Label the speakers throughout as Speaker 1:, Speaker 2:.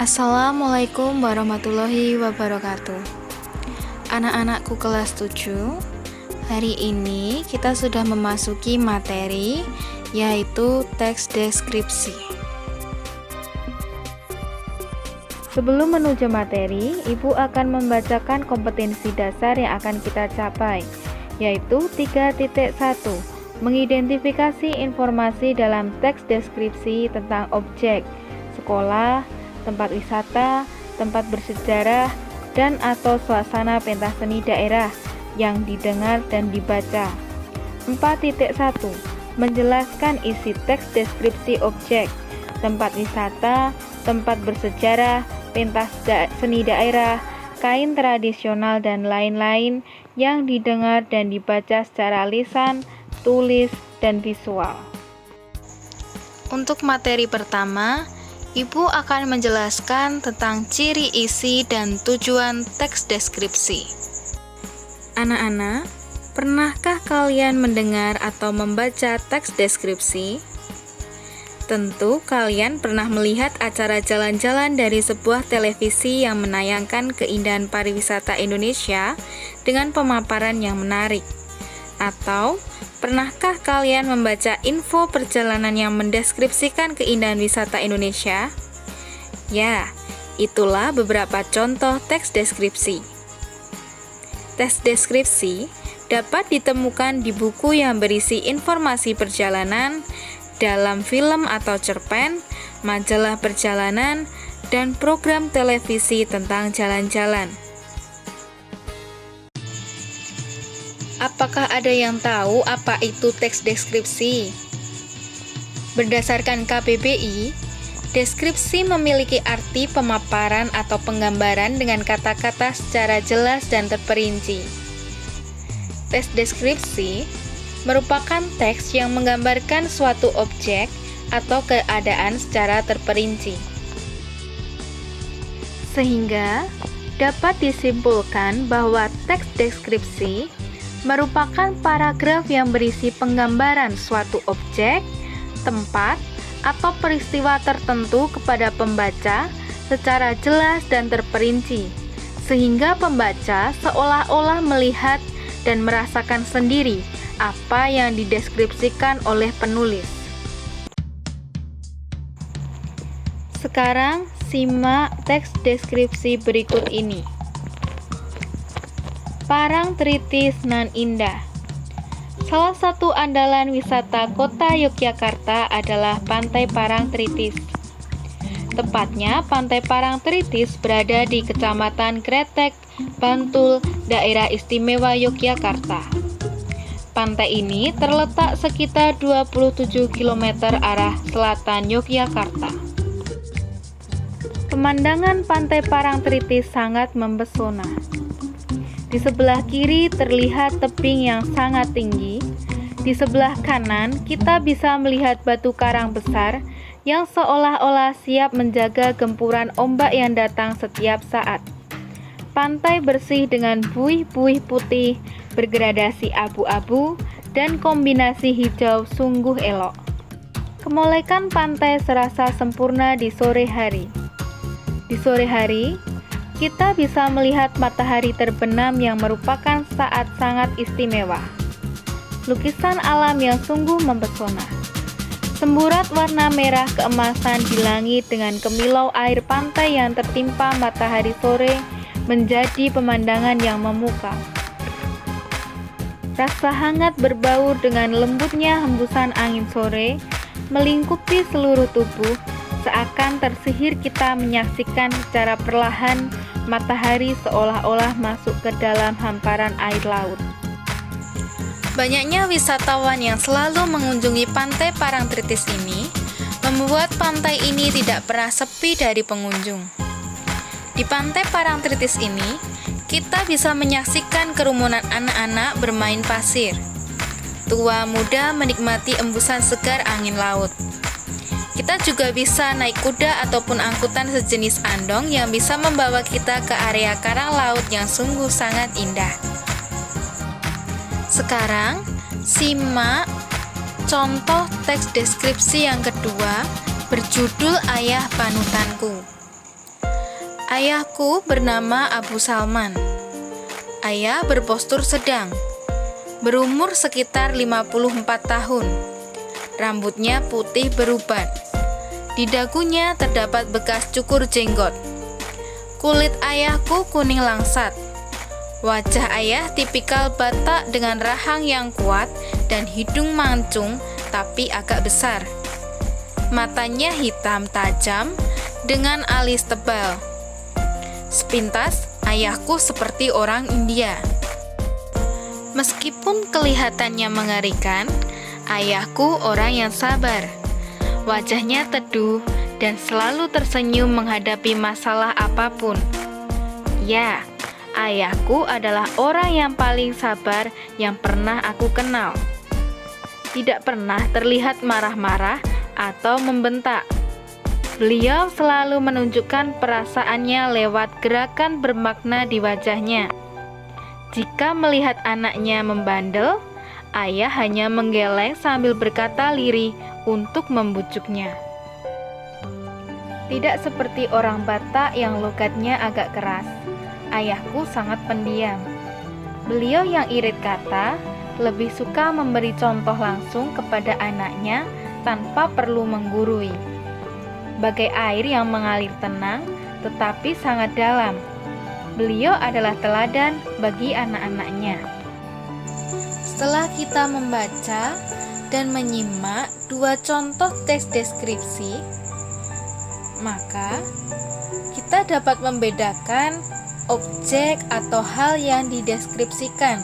Speaker 1: Assalamualaikum warahmatullahi wabarakatuh. Anak-anakku kelas 7, hari ini kita sudah memasuki materi yaitu teks deskripsi. Sebelum menuju materi, Ibu akan membacakan kompetensi dasar yang akan kita capai, yaitu 3.1, mengidentifikasi informasi dalam teks deskripsi tentang objek, sekolah, tempat wisata, tempat bersejarah, dan atau suasana pentas seni daerah yang didengar dan dibaca. 4.1, menjelaskan isi teks deskripsi objek, tempat wisata, tempat bersejarah, pentas seni daerah, kain tradisional, dan lain-lain yang didengar dan dibaca secara lisan, tulis, dan visual. Untuk materi pertama, Ibu akan menjelaskan tentang ciri isi dan tujuan teks deskripsi. Anak-anak, pernahkah kalian mendengar atau membaca teks deskripsi? Tentu kalian pernah melihat acara jalan-jalan dari sebuah televisi yang menayangkan keindahan pariwisata Indonesia dengan pemaparan yang menarik. Atau, pernahkah kalian membaca info perjalanan yang mendeskripsikan keindahan wisata Indonesia? Ya, itulah beberapa contoh teks deskripsi. Teks deskripsi dapat ditemukan di buku yang berisi informasi perjalanan, dalam film atau cerpen, majalah perjalanan, dan program televisi tentang jalan-jalan. Apakah ada yang tahu apa itu teks deskripsi? Berdasarkan KBBI, deskripsi memiliki arti pemaparan atau penggambaran dengan kata-kata secara jelas dan terperinci. Teks deskripsi merupakan teks yang menggambarkan suatu objek atau keadaan secara terperinci. Sehingga dapat disimpulkan bahwa teks deskripsi merupakan paragraf yang berisi penggambaran suatu objek, tempat, atau peristiwa tertentu kepada pembaca secara jelas dan terperinci, sehingga pembaca seolah-olah melihat dan merasakan sendiri apa yang dideskripsikan oleh penulis. Sekarang simak teks deskripsi berikut ini. Parangtritis nan indah. Salah satu andalan wisata kota Yogyakarta adalah Pantai Parangtritis. Tepatnya, Pantai Parangtritis berada di Kecamatan Kretek, Bantul, Daerah Istimewa Yogyakarta. Pantai ini terletak sekitar 27 km arah selatan Yogyakarta. Pemandangan Pantai Parangtritis sangat mempesona. Di sebelah kiri terlihat tebing yang sangat tinggi. Di sebelah kanan kita bisa melihat batu karang besar yang seolah-olah siap menjaga gempuran ombak yang datang setiap saat. Pantai bersih dengan buih-buih putih bergradasi abu-abu dan kombinasi hijau sungguh elok. Kemolekan pantai serasa sempurna di sore hari. Di sore hari, kita bisa melihat matahari terbenam yang merupakan saat sangat istimewa. Lukisan alam yang sungguh mempesona. Semburat warna merah keemasan di langit dengan kemilau air pantai yang tertimpa matahari sore menjadi pemandangan yang memukau. Rasa hangat berbaur dengan lembutnya hembusan angin sore melingkupi seluruh tubuh, seakan tersihir kita menyaksikan secara perlahan matahari seolah-olah masuk ke dalam hamparan air laut. Banyaknya wisatawan yang selalu mengunjungi pantai Parangtritis ini membuat pantai ini tidak pernah sepi dari pengunjung. Di pantai Parangtritis ini, kita bisa menyaksikan kerumunan anak-anak bermain pasir. Tua muda menikmati embusan segar angin laut. Kita juga bisa naik kuda ataupun angkutan sejenis andong yang bisa membawa kita ke area karang laut yang sungguh sangat indah. Sekarang, simak contoh teks deskripsi yang kedua berjudul Ayah Panutanku. Ayahku bernama Abu Salman. Ayah berpostur sedang, berumur sekitar 54 tahun. Rambutnya putih beruban. Di dagunya terdapat bekas cukur jenggot. Kulit ayahku kuning langsat. Wajah ayah tipikal Batak dengan rahang yang kuat dan hidung mancung tapi agak besar. Matanya hitam tajam dengan alis tebal. Sepintas, ayahku seperti orang India. Meskipun kelihatannya mengerikan, ayahku orang yang sabar. Wajahnya teduh dan selalu tersenyum menghadapi masalah apapun. Ya, ayahku adalah orang yang paling sabar yang pernah aku kenal. Tidak pernah terlihat marah-marah atau membentak. Beliau selalu menunjukkan perasaannya lewat gerakan bermakna di wajahnya. Jika melihat anaknya membandel, ayah hanya menggeleng sambil berkata lirih untuk membujuknya. Tidak seperti orang Batak yang logatnya agak keras. Ayahku sangat pendiam. Beliau yang irit kata, lebih suka memberi contoh langsung kepada anaknya tanpa perlu menggurui. Bagai air yang mengalir tenang, tetapi sangat dalam. Beliau adalah teladan bagi anak-anaknya. Setelah kita membaca dan menyimak dua contoh teks deskripsi, maka kita dapat membedakan objek atau hal yang dideskripsikan.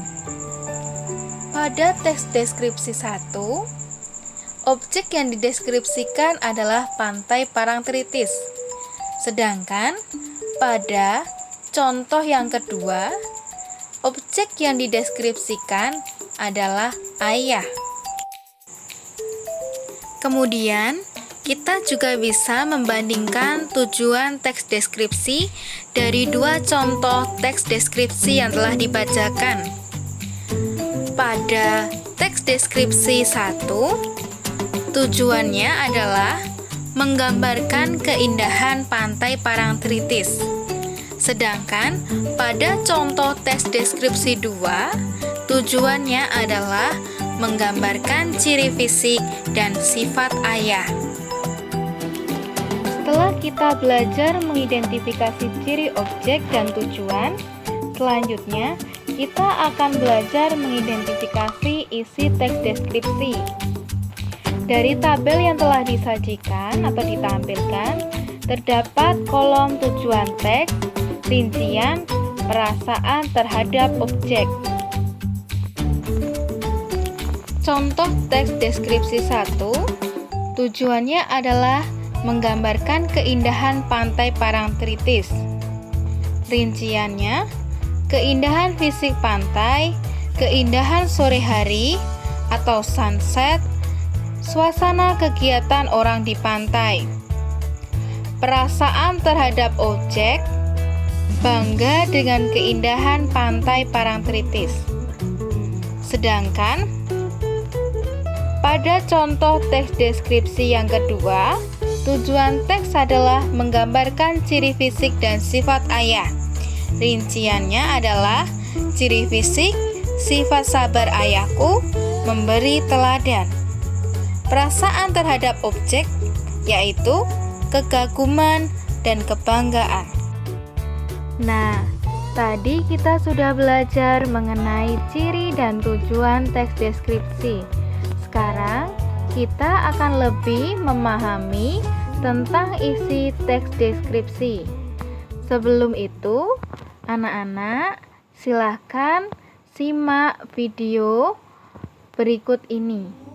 Speaker 1: Pada teks deskripsi 1, objek yang dideskripsikan adalah pantai Parangtritis. Sedangkan pada contoh yang kedua, objek yang dideskripsikan adalah ayah. Kemudian, kita juga bisa membandingkan tujuan teks deskripsi dari dua contoh teks deskripsi yang telah dibacakan. Pada teks deskripsi 1, tujuannya adalah menggambarkan keindahan pantai Parangtritis. Sedangkan pada contoh teks deskripsi 2, tujuannya adalah menggambarkan ciri fisik dan sifat ayah. Setelah kita belajar mengidentifikasi ciri objek dan tujuan, selanjutnya kita akan belajar mengidentifikasi isi teks deskripsi. Dari tabel yang telah disajikan atau ditampilkan, terdapat kolom tujuan teks, rincian, perasaan terhadap objek. Contoh teks deskripsi 1, tujuannya adalah menggambarkan keindahan pantai Parangtritis. Rinciannya, keindahan fisik pantai, keindahan sore hari atau sunset, suasana kegiatan orang di pantai. Perasaan terhadap objek, bangga dengan keindahan pantai Parangtritis. Sedangkan pada contoh teks deskripsi yang kedua, tujuan teks adalah menggambarkan ciri fisik dan sifat ayah. Rinciannya adalah ciri fisik, sifat sabar ayahku, memberi teladan. Perasaan terhadap objek, yaitu kekaguman dan kebanggaan. Nah, tadi kita sudah belajar mengenai ciri dan tujuan teks deskripsi. Sekarang kita akan lebih memahami tentang isi teks deskripsi. Sebelum itu, anak-anak silahkan simak video berikut ini.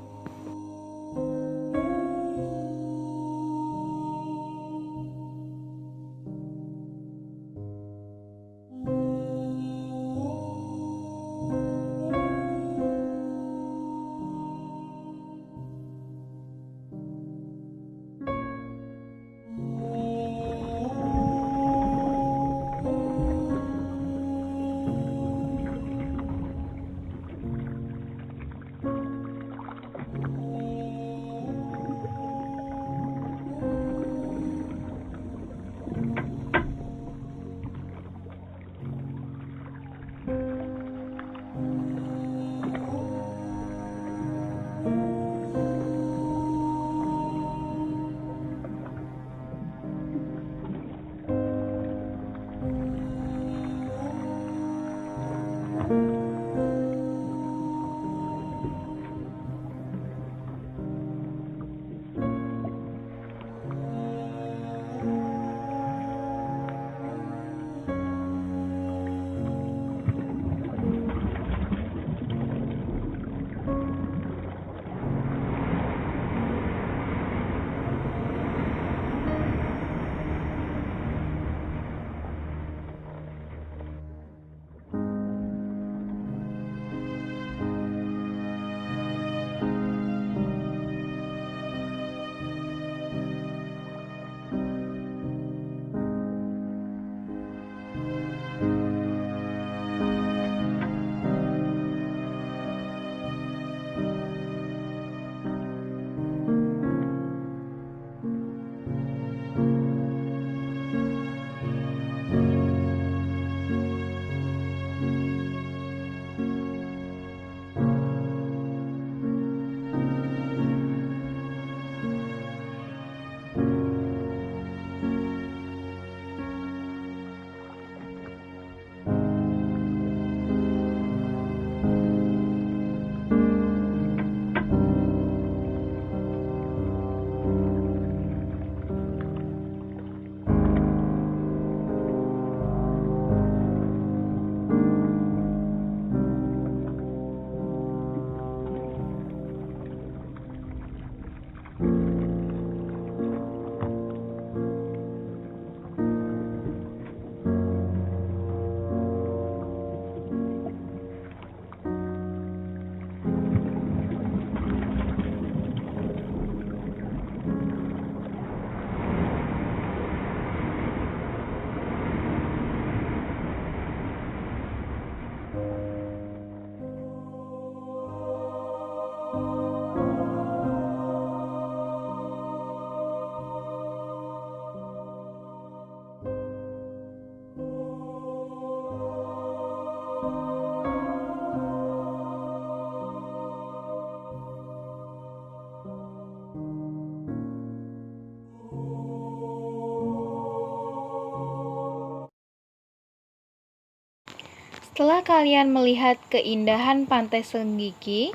Speaker 1: Setelah kalian melihat keindahan Pantai Senggigi,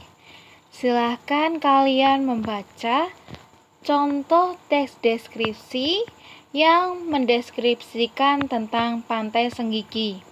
Speaker 1: silahkan kalian membaca contoh teks deskripsi yang mendeskripsikan tentang Pantai Senggigi.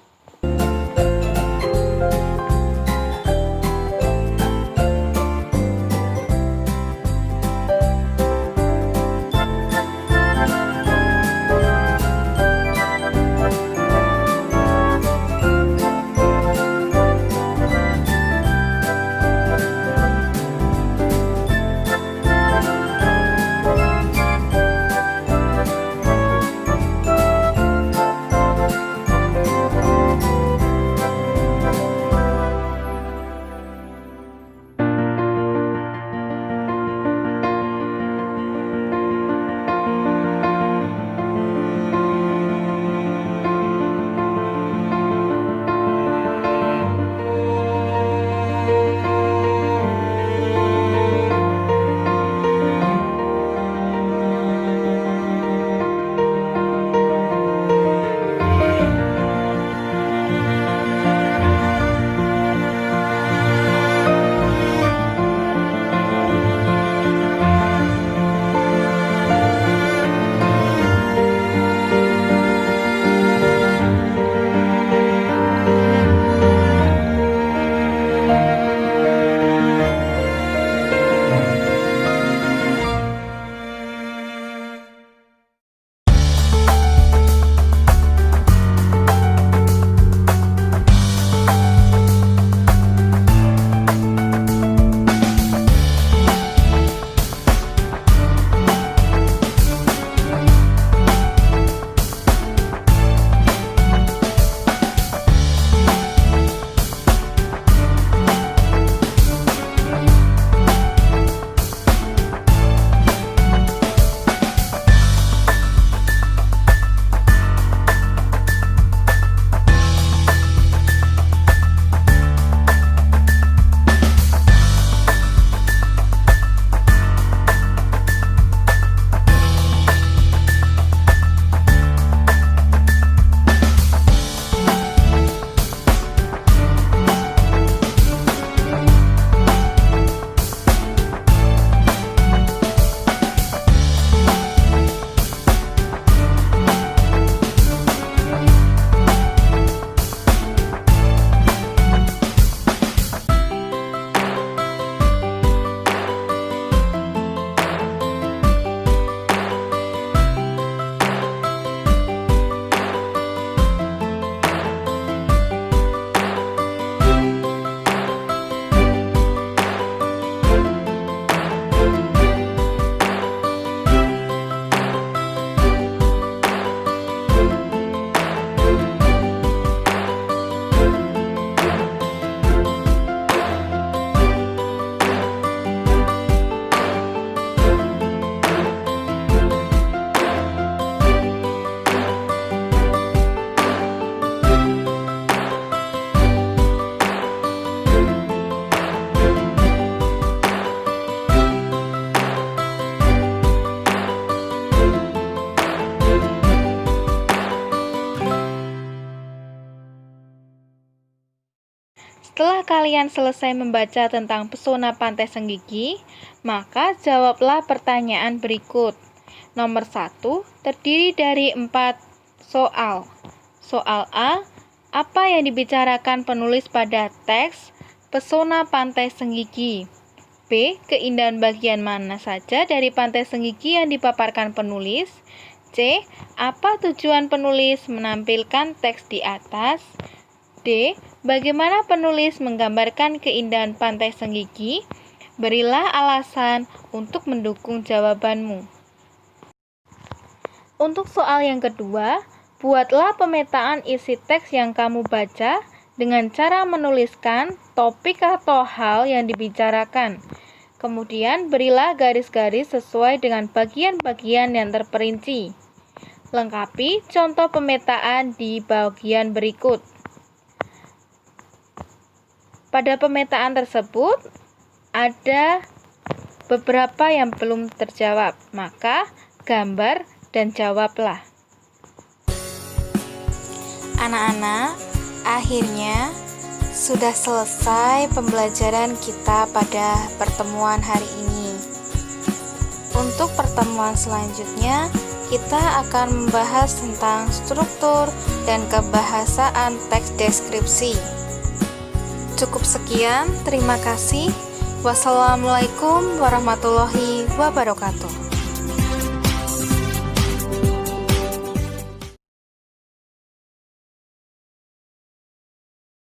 Speaker 1: kalian selesai membaca tentang pesona Pantai Senggigi, maka jawablah pertanyaan berikut. Nomor 1 terdiri dari 4 soal. Soal A, apa yang dibicarakan penulis pada teks Pesona Pantai Senggigi? B, keindahan bagian mana saja dari Pantai Senggigi yang dipaparkan penulis? C, apa tujuan penulis menampilkan teks di atas? D, bagaimana penulis menggambarkan keindahan Pantai Senggigi? Berilah alasan untuk mendukung jawabanmu. Untuk soal yang kedua, buatlah pemetaan isi teks yang kamu baca dengan cara menuliskan topik atau hal yang dibicarakan. Kemudian berilah garis-garis sesuai dengan bagian-bagian yang terperinci. Lengkapi contoh pemetaan di bagian berikut. Pada pemetaan tersebut, ada beberapa yang belum terjawab, maka gambar dan jawablah. Anak-anak, akhirnya sudah selesai pembelajaran kita pada pertemuan hari ini. Untuk pertemuan selanjutnya, kita akan membahas tentang struktur dan kebahasaan teks deskripsi. Cukup sekian, terima kasih. Wassalamualaikum warahmatullahi wabarakatuh.